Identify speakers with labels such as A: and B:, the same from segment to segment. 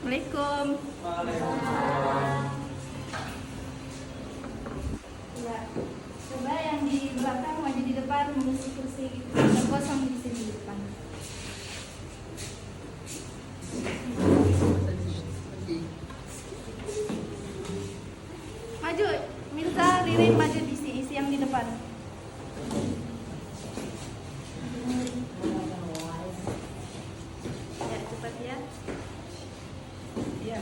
A: Assalamualaikum. Ya, coba yang di belakang maju di depan, mengisi kursi yang kosong di sini di depan. Maju, Mirza, Ririn maju di sini, isi yang di depan. Ya, cepat ya. Ya.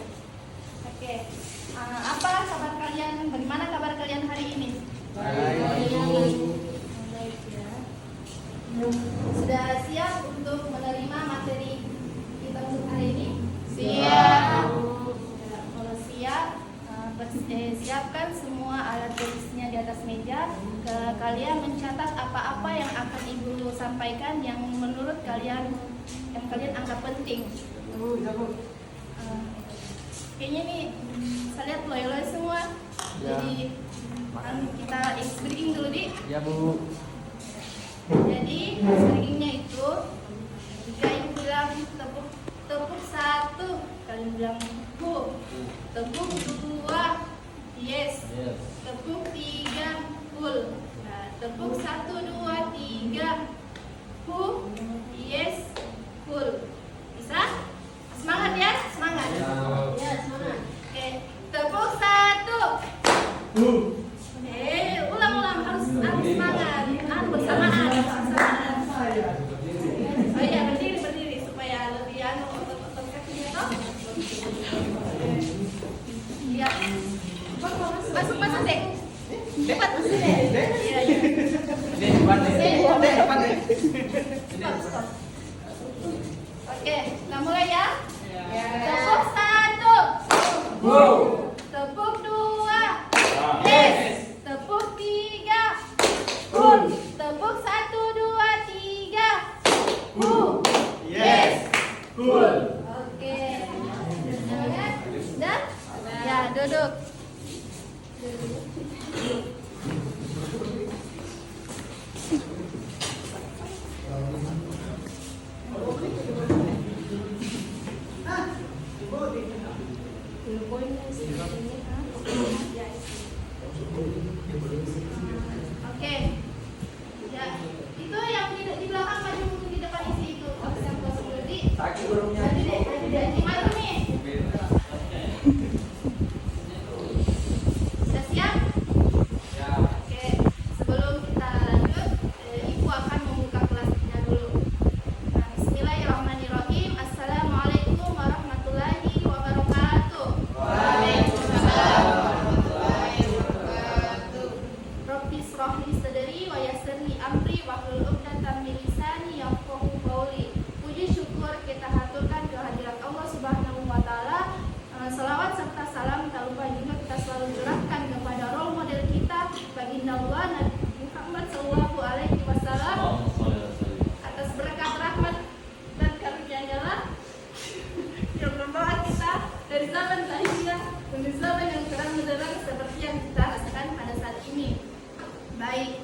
A: Oke. Apa kabar kalian? Bagaimana kabar kalian hari ini? Baik ya. Sudah siap untuk menerima materi kita untuk hari ini? Siap. Ya, kalau siap, siapkan semua alat tulisnya di atas meja. Kalian mencatat apa-apa yang akan Ibu sampaikan yang menurut kalian anggap penting. Kayaknya nih saya lihat loyo-loyo semua. Ya. Jadi kita breaking dulu di.
B: Ya Bu.
A: Jadi breakingnya itu jika Ibu bilang tepuk 1, kalian bilang hu. Tepuk 2, yes. Tepuk 3, full. Nah, tepuk 1, 2, 3, hu, yes, full. Bisa? Semangat ya, semangat. Ya, semangat. Oke, tepuk 1. Ulang harus semangat. Bersamaan. Oh iya, berdiri supaya lebih otot kakinya toh. Iya. Masuk deh. Cepat masuk deh. Iya. Oke, kita mulai ya. Tepuk 1. Tepuk 2. Yes. Tepuk 3. Full. Tepuk 1, 2, 3. Yes. Full. Oke. Sudah? Ya, duduk. Oke. Ya, itu yang di belakang maju di depan isi itu. Yang kosong dulu di. Maju deh. Maju nih. Sudah siap? Ya. Oke. Sebelum kita lanjut, Ibu akan membuka kelasnya dulu. Nah, bismillahirrahmanirrahim. Assalamualaikum warahmatullahi wabarakatuh. Waalaikumsalam warahmatullahi wabarakatuh. Rabbi shrah li sadri wa yassir li amri wahlul 'uqdatam min lisani yafqahu qawli. Puji syukur kita haturkan kehadirat Allah Subhanahu wa taala. Salawat serta salam tak lupa juga kita selalu curahkan kepada role model kita baginda Allah Nabi Muhammad sallallahu alaihi wasallam. Atas berkat rahmat dan karunia-Nya lah yang membawa kita dari zaman jahiliyah menuju zaman yang terang benderang seperti yang kita rasakan pada saat ini. Baik,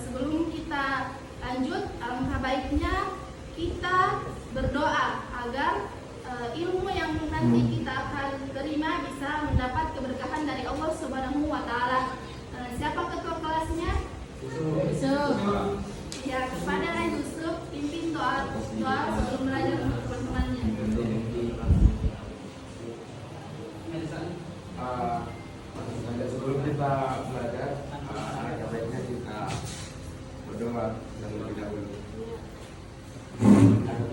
A: sebelum kita lanjut, alangkah baiknya kita berdoa agar ilmu yang nanti kita akan terima bisa mendapat keberkahan dari Allah Subhanahu wa taala. Siapa ketua kelasnya? Yusuf. Ya, kepada Yusuf pimpin doa sebelum belajar untuk teman-temannya.
C: Sebelum kita belajar, alangkah baiknya kita berdoa terlebih dahulu.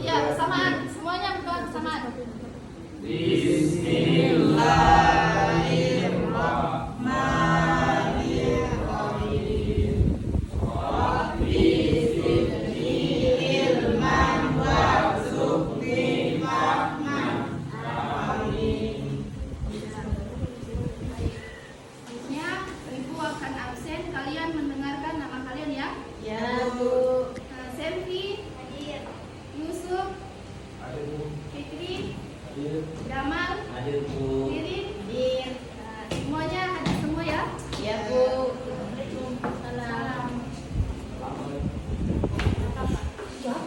A: Ya, bersamaan, semuanya berdoa bersamaan.
D: Bismillahirrahmanirrahim. Rabbi zidni ilman warzuqni fahman. Amin.
A: Selanjutnya, Ibu akan absen. Kalian mendengarkan nama kalian ya?
D: Ya, Bu.
A: Selvi, Yusuf, Fikri, Gamal, Ririn, semuanya hadir semua ya?
D: Ya, Bu.
A: Waalaikumsalam. Ya.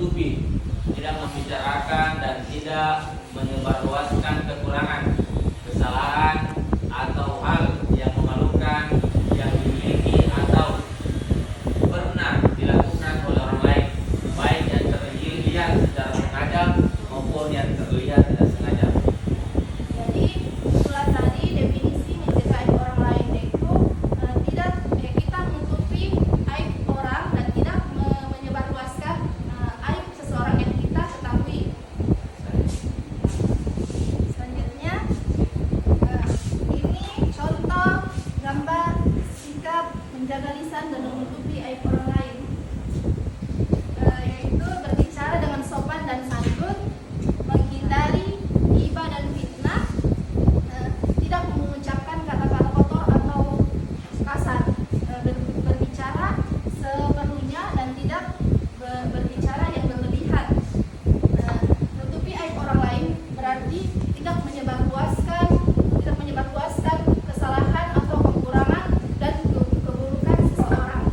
B: menutupi, tidak membicarakan dan tidak menyebarluaskan kekurangan, kesalahan atau hal yang memalukan yang dimiliki atau pernah dilakukan oleh orang lain, baik yang terlihat secara sengaja maupun yang terlihat tidak sengaja.
A: Jadi setelah tadi definisi mencegah aib orang lain yaitu kita menutupi aib orang dan tidak menyebarluaskan aib seseorang yang kita ketahui. Selanjutnya ini contoh gambar sikap menjaga lisan dan menutupi aib orang lain, yaitu berbicara dengan sopan dan santun, menghindari ghibah dan fitnah, tidak mengucapkan kata-kata kotor atau kasar, berbicara seperlunya dan tidak berbicara yang berlebihan. Menutupi aib orang lain berarti tidak menyebarluaskan kesalahan atau kekurangan dan keburukan seseorang.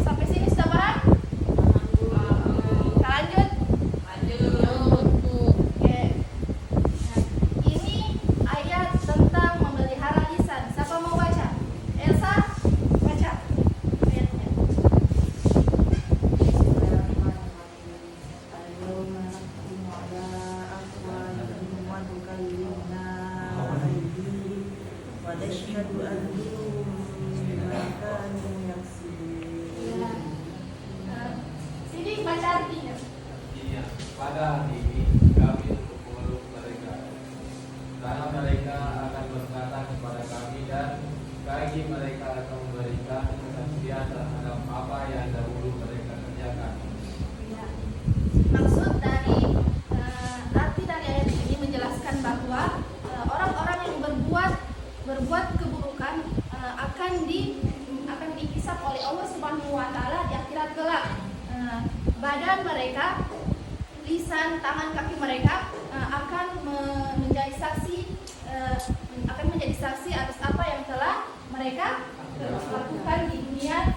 A: Sampai sini sudah paham? Kita lanjut. Oke. Nah, ini ayat tentang memelihara lisan. Siapa mau baca? Elsa, baca ayatnya. Sini baca artinya.
E: Iya, pada hari ini kami untuk memeluk mereka, karena mereka akan berkata kepada kami dan bagi mereka akan memberikan kesaksian terhadap apa yang dahulu mereka kerjakan.
A: Ya. Maksud dari arti dari ayat ini menjelaskan bahwa orang-orang yang berbuat keburukan akan dihisab oleh Allah Subhanahu wa taala di akhirat kelak. Badan mereka, lisan, tangan, kaki mereka akan menjadi saksi atas apa yang telah mereka lakukan di dunia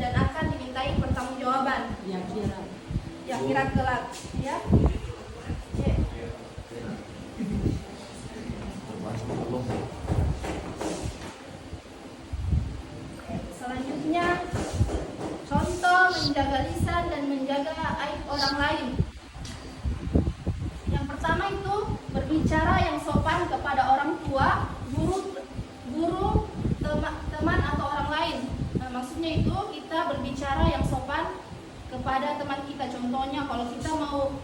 A: dan akan dimintai pertanggungjawaban di akhirat kelak, ya. Oke. Selanjutnya contoh menjaga lisan dan menjaga aib orang lain. Yang pertama itu berbicara yang sopan kepada orang tua, guru, teman atau orang lain. Maksudnya itu kita berbicara yang sopan kepada teman kita. Contohnya kalau kita mau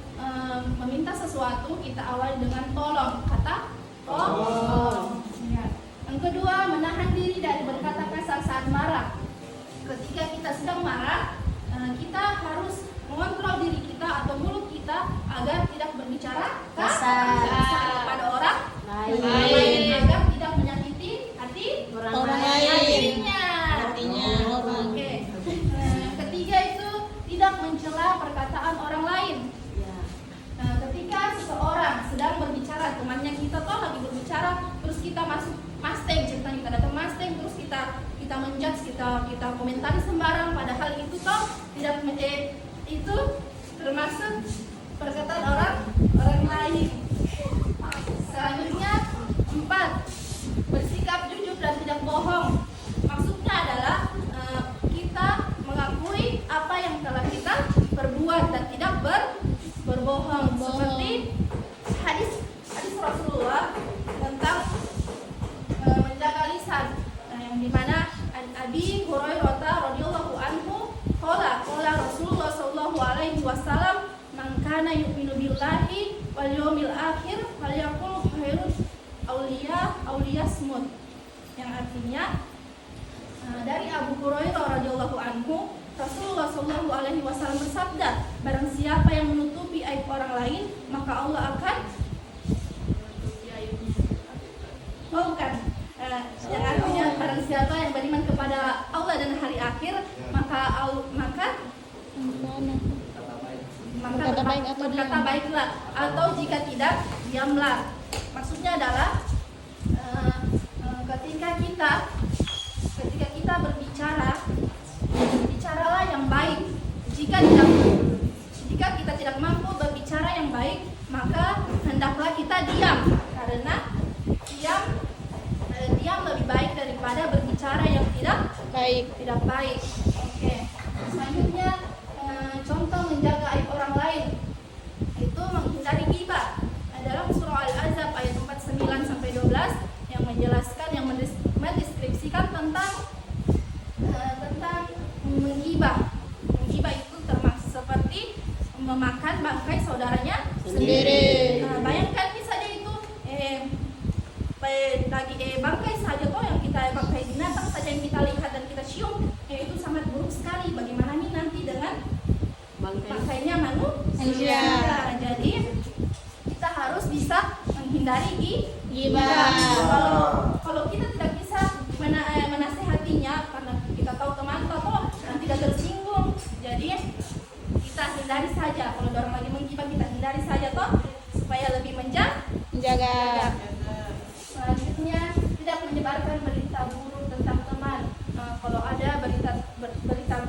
A: meminta sesuatu, kita awali dengan tolong, kata tolong. Ya. Yang kedua, menahan diri dari berkata kasar saat marah. Ketika kita sedang marah, kita harus mengontrol diri kita atau mulut kita agar tidak berbicara kasar kepada orang lain, agar tidak menyakiti hati
D: Orang lain.
A: Artinya. Oke. Ketiga itu tidak mencela perkataan orang lain. Ketika seseorang sedang berbicara, temannya kita toh lagi berbicara, terus kita masuk masteng, ceritanya kita datang masteng, terus kita menjudge, kita komentari sembarang, padahal itu toh tidak itu termasuk perkataan orang lain. Selanjutnya 4, bersikap jujur dan tidak bohong. Maksudnya adalah kita mengakui apa yang telah kita perbuat dan tidak berbohong. Seperti hadis Rasulullah tentang menjaga lisan, yang dimana Abi Hurairah radhiyallahu anhu qala Rasulullah sallallahu alaihi wasallam, man kana yu'minu billahi wal yawmil akhir falyaqul khairun awliyasmut, yang artinya dari Abu Hurairah radhiyallahu anhu, Rasulullah sallallahu alaihi wasallam bersabda, barang siapa yang menutupi aib orang lain, maka Allah akan yang artinya barang siapa yang beriman kepada Allah dan hari akhir, maka berkata baiklah, atau jika tidak, diamlah. Maksudnya adalah ketika kita berbicara, bicaralah yang baik. jika kita tidak mampu berbicara yang baik, maka hendaklah kita diam, karena diam lebih baik daripada berbicara yang tidak baik. Oke. Selanjutnya contoh menjaga aib orang lain itu menghindari ghibah. Dalam surah Al-Ahzab ayat 49 sampai 12 yang menjelaskan, yang mendeskripsikan tentang menghibah. Menghibah itu termasuk seperti memakan bangkai saudaranya sendiri. Bayangkan misalnya itu bangkai saja toh yang kita bangkai binatang saja yang kita lihat dan kita cium, itu sangat buruk sekali. Bagaimana nih nanti dengan bangkainya manusia? Jadi kita harus bisa menghindari ghibah. Kalau kita tidak bisa menasehatinya, karena kita tahu teman toh nanti tidak tersinggung, jadi kita hindari saja. Kalau orang lagi menghibah, kita hindari saja toh, supaya lebih menjaga. Selanjutnya, tidak menyebarkan berita buruk tentang teman. Kalau ada berita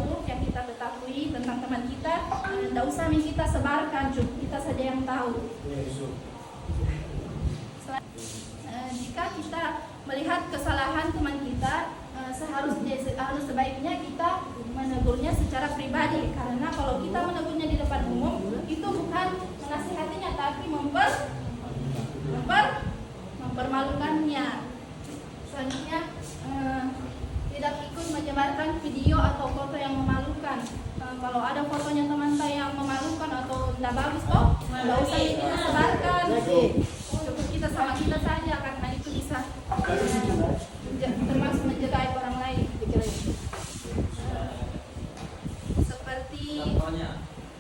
A: buruk yang kita ketahui tentang teman kita, tidak usah kita sebarkan, cuma kita saja yang tahu. Jika kita melihat kesalahan teman kita, sebaiknya kita menegurnya secara pribadi, karena kalau kita menegurnya di depan umum itu bukan menasihatinya, tapi mempermalukannya. Selanjutnya, tidak ikut menyebarkan video atau foto yang memalukan. Kalau ada fotonya teman saya yang memalukan atau tidak bagus, tidak usah kita sebarkan. Cukup kita sama kita saja, karena itu bisa termasuk menjaga aib orang lain.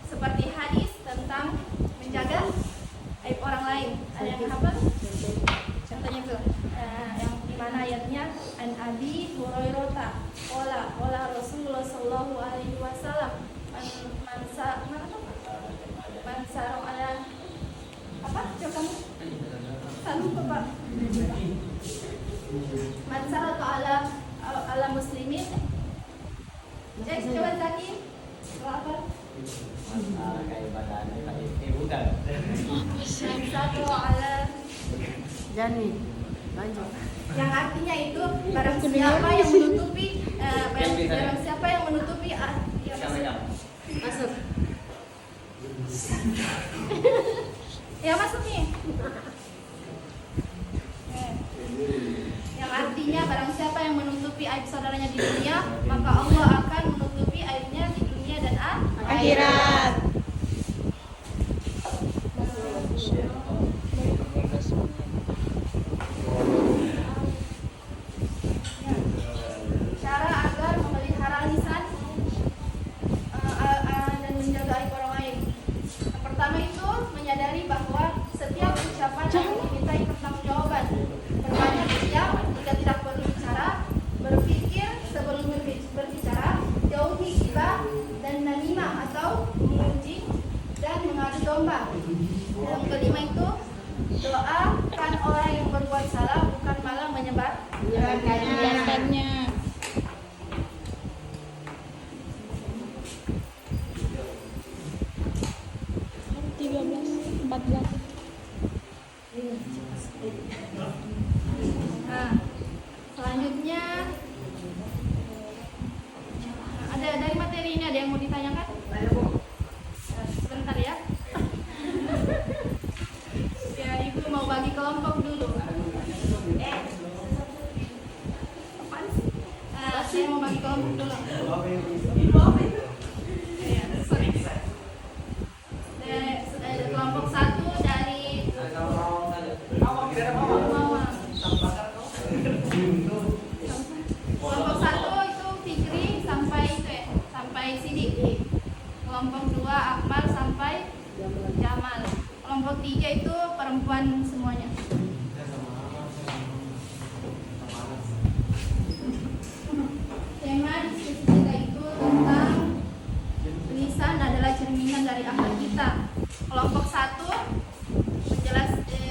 A: Seperti hadis tentang menjaga aib orang lain. Ada yang hafal? Contohnya itu, yang dimana ayatnya an Abi Hurairah qala Rasulullah sallallahu alaihi wasallam man ala apa? Coba kamu lupa Pak. Man sarata ala muslimin. Coba Zaki. Apa?
B: Kayak badannya kayak bukan.
A: Man sarata ala
D: Jani, lanjut.
A: yang artinya itu barang siapa yang menutupi barang siapa yang menutupi
D: Masuk.
A: ya masuk nih. Yang artinya barang siapa yang menutupi aib saudaranya di dunia, maka Allah akan menutupi aibnya di dunia dan
D: Akhirat.
A: Cara agar memelihara lisan dan menjaga aib orang lain. Yang pertama itu menyadari bahwa setiap ucapan akan dimintai pertanggungjawaban. Berbanyak diam jika tidak perlu bicara, berpikir sebelum berbicara, jauhi ghibah dan namimah atau memuji dan mengadu domba. Yang kelima itu doakan orang yang berbuat salah, bukan malah menyebarkannya. Nah, selanjutnya ada dari materi ini ada yang mau ditanyakan? Sebentar ya. Ya, Ibu mau bagi kelompok dulu. Apaan sih? Saya mau bagi kelompok dulu. Ya, sorry. Kelompok 1 dari kelompok 1 itu Fikri sampai Sidik. Kelompok 2 Akmal sampai Jamal. Kelompok 3 itu perempuan semuanya. Tema diskusi kita itu tentang lisan adalah cerminan dari akhlak kita. Kelompok 1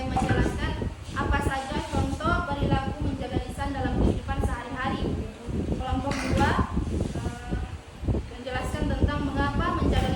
A: menjelaskan apa saja contoh perilaku menjaga lisan dalam kehidupan sehari-hari. Kelompok 2 menjelaskan tentang mengapa menjaga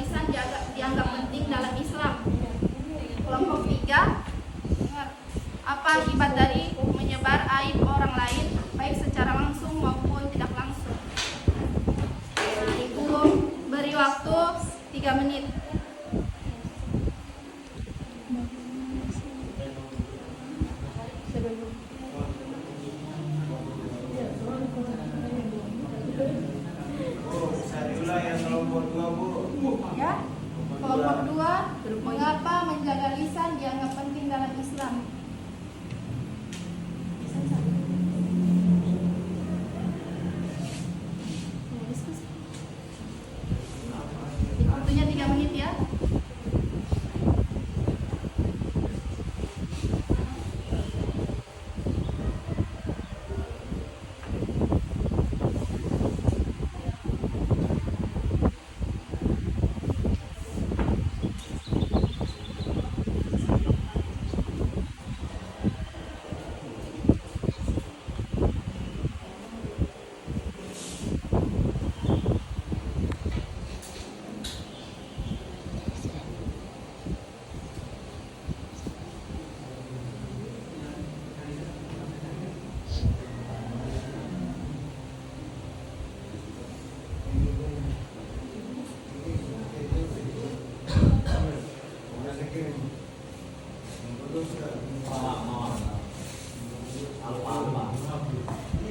A: Kelompok 2, mengapa menjaga lisan dianggap penting dalam Islam? Waktunya 3 menit ya.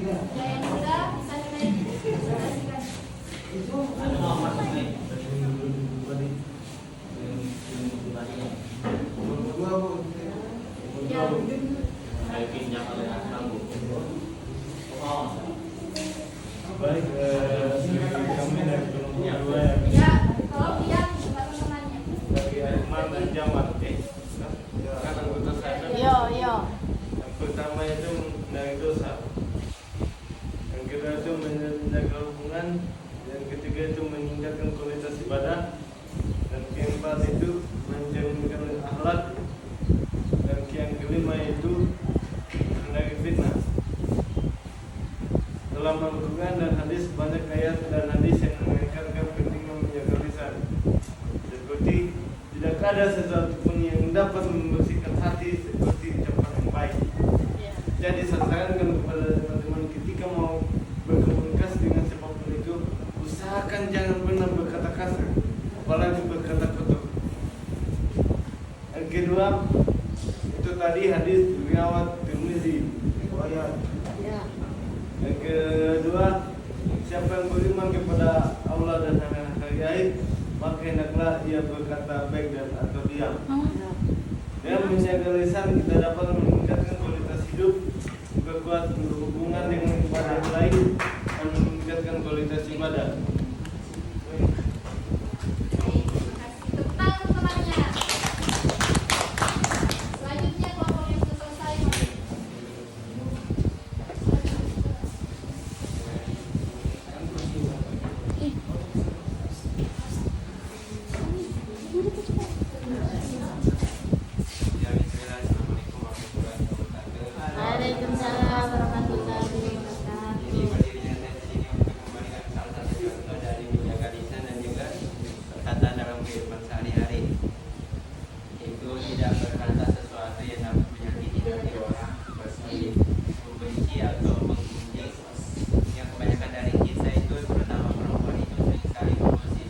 A: Ya, yang muda bisa dipresentasikan. Ya.
E: Baik, kami dari kelompok 2
A: Ya, tolong lihat teman-temannya.
E: dari Aiman dan Jamal. Kan anggota saya.
D: Yo, yo.
E: Yang pertama itu dari dosa. Yang kedua itu menjaga hubungan. Yang ketiga itu meningkatkan kualitas ibadah. Dan keempat itu menjauhkan akhlak. Dan yang kelima itu menghindari fitnah. Dalam Al-Quran dan hadis banyak ayat dan hadis yang mengingatkan pentingnya menjaga lisan. Seperti tidak ada sesuatu pun yang dapat membersihkan hati seperti ucapan yang baik. Jadi saya sarankan kepada teman-teman ketika mau berkomunikasi dengan siapapun itu, usahakan jangan pernah berkata kasar, apalagi berkata kotor. Yang kedua, itu tadi hadis riwayat Tirmizi, riwayat.
D: Ya.
E: Yang kedua, siapa yang beriman kepada Allah dan hari akhir, maka hendaklah ia berkata baik dan atau diam. Dengan menjaga lisan kita dapat meningkatkan kualitas hidup, memperkuat hubungan dengan ibadah yang lain, dan meningkatkan kualitas ibadah.
A: Terima kasih. Tepuk tangan untuk temannya. Selanjutnya kelompok yang sudah selesai.
D: Waalaikumsalam warahmatullahi wabarakatuh.
F: Jadi berdirinya saya di sini untuk memberikan salah satu contoh dari menjaga lisan dan juga perkataan dalam kehidupan sehari-hari. Itu tidak berkata sesuatu yang dapat menyakiti hati orang, seperti membenci atau menggunjing. Yang kebanyakan dari kita itu, terutama perempuan itu sering sekali menggosip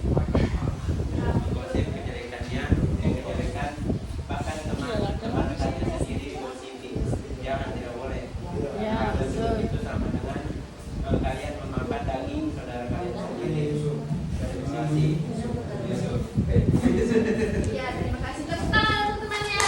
F: kejelekannya, kejelekan bahkan teman dekatnya sendiri positif. Jangan, tidak boleh.
D: Ya, betul.
F: Itu sama dengan kalian memakan daging saudara kalian sendiri. Terima kasih.
A: Ya, terima kasih. Tepuk tangan untuk temannya.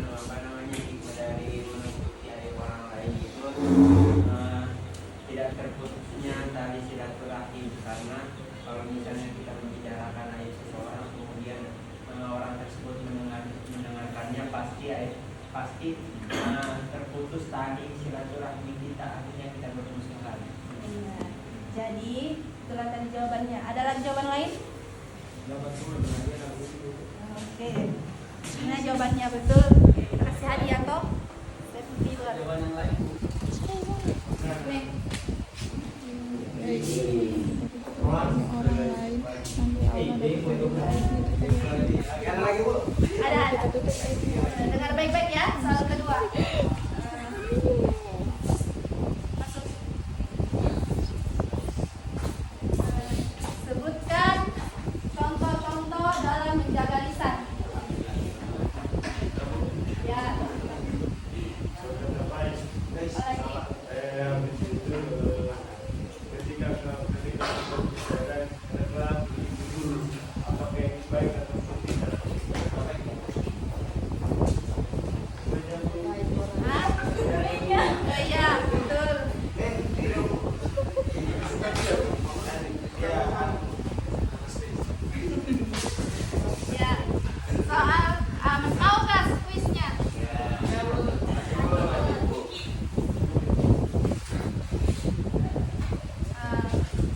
F: apa namanya hikmah dari menutupi aib orang lain itu tidak terputusnya tali silaturahim, karena kalau misalnya kita membicarakan aib seseorang kemudian orang tersebut mendengarkannya pasti terputus tali silaturahmi kita, akhirnya kita bertemu kembali.
A: Iya. Jadi itulah tadi jawabannya. Ada lagi jawaban lain? Oke. Nah jawabannya betul. Kasih hadiah toh. Saya pergi luar.
E: Jawaban yang lain.
A: Nih.
D: orang lain nanti Allah
A: Ada. Dengar baik-baik ya. Soal kedua. Masuk. Sebutkan contoh-contoh dalam menjaga lisan. Ya. Hah? Iya, betul. Ya. Soal tahu nggak kuisnya?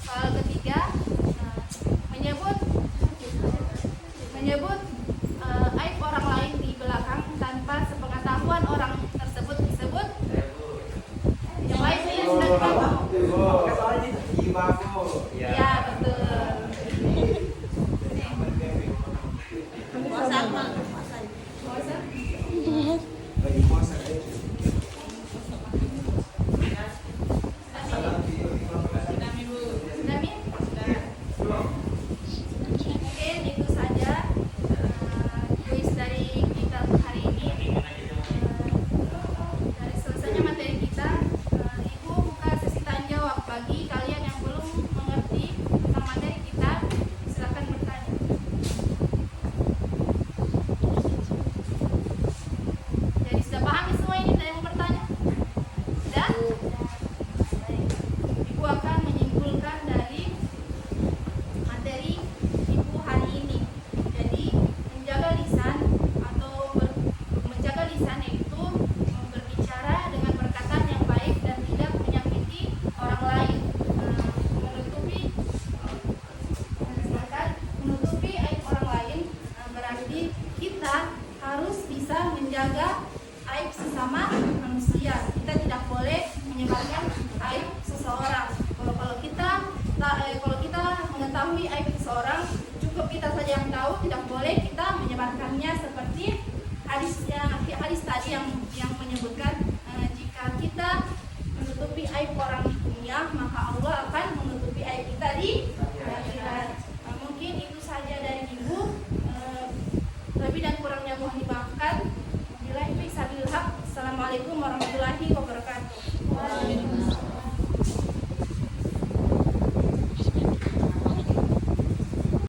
A: Soal ketiga menyebut aib orang lain di belakang tanpa sepengetahuan orang tersebut disebut. Yang lain yang sudah tahu. Ya betul. Puasa. Sudamin? Mungkin itu saja kuis dari kita hari ini. Dari selesainya materi kita, Ibu buka sesi tanya jawab bagi kalian yang belum mengerti tentang materi kita. Silakan bertanya. Jadi sudah paham semua ini? Ada yang mau bertanya? Sudah? Baik. Ibu akan menyimpulkan dari materi Ibu hari ini. Jadi menjaga lisan menjaga lisan itu berbicara dengan perkataan yang baik dan tidak menyakiti orang lain. Menutupi aib orang lain berarti kita harus bisa menjaga aib sesama manusia. Kita tidak boleh menyebarkan aib seseorang. Kalau kita mengetahui aib seseorang, cukup kita saja yang tahu, tidak boleh kita menyebarkannya seperti hadis tadi yang menyebutkan jika kita menutupi aib orang di dunia, maka Allah akan menutupi aib kita di akhirat. Mungkin itu saja dari Ibu. Lebih dan kurangnya mohon dimaafkan. Assalamualaikum warahmatullahi wabarakatuh.